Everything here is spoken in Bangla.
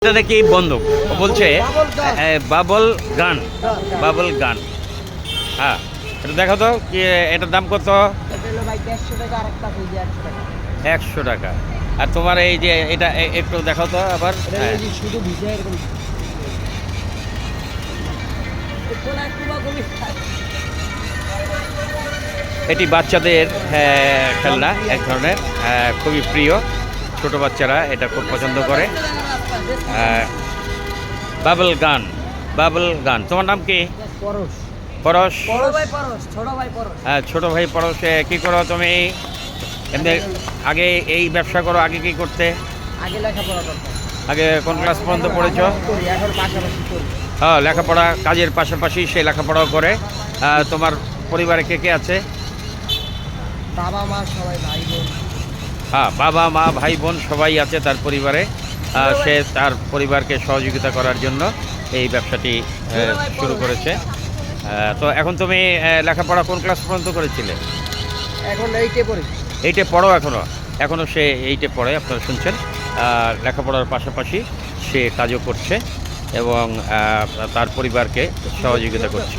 এটা নাকি বন্দুক বলছে বাবল গান বাবল গান। হ্যাঁ, এটা দেখো তো কি এটার দাম কত? 100 টাকা। আর তোমার এই যে এটা একটু দেখো তো আবার। হ্যাঁ, এটি বাচ্চাদের খেলনা, এক ধরনের খুবই প্রিয়। ছোট বাচ্চারা এটা খুব পছন্দ করে। বাবল গান, বাবল গান। তোমার নাম কি? পরশ। হ্যাঁ, ছোট ভাই পরশ। কি করো তুমি? এমনি আগে এই ব্যবসা করো, আগে কি করতে? আগে কোন ক্লাস পর্যন্ত পড়েছো? হ্যাঁ, লেখাপড়া কাজের পাশাপাশি সে লেখাপড়াও করে। তোমার পরিবারে কে কে আছে? হ্যাঁ, বাবা মা ভাই বোন সবাই আছে তার পরিবারে। সে তার পরিবারকে সহযোগিতা করার জন্য এই ব্যবসাটি শুরু করেছে। তো এখন তুমি লেখাপড়া কোন ক্লাস পর্যন্ত করেছিলে? এখন এইটে পড়ি। এইটে পড়ো এখনও সে এইটে পড়ে, আপনারা শুনছেন। লেখাপড়ার পাশাপাশি সে কাজও করছে এবং তার পরিবারকে সহযোগিতা করছে।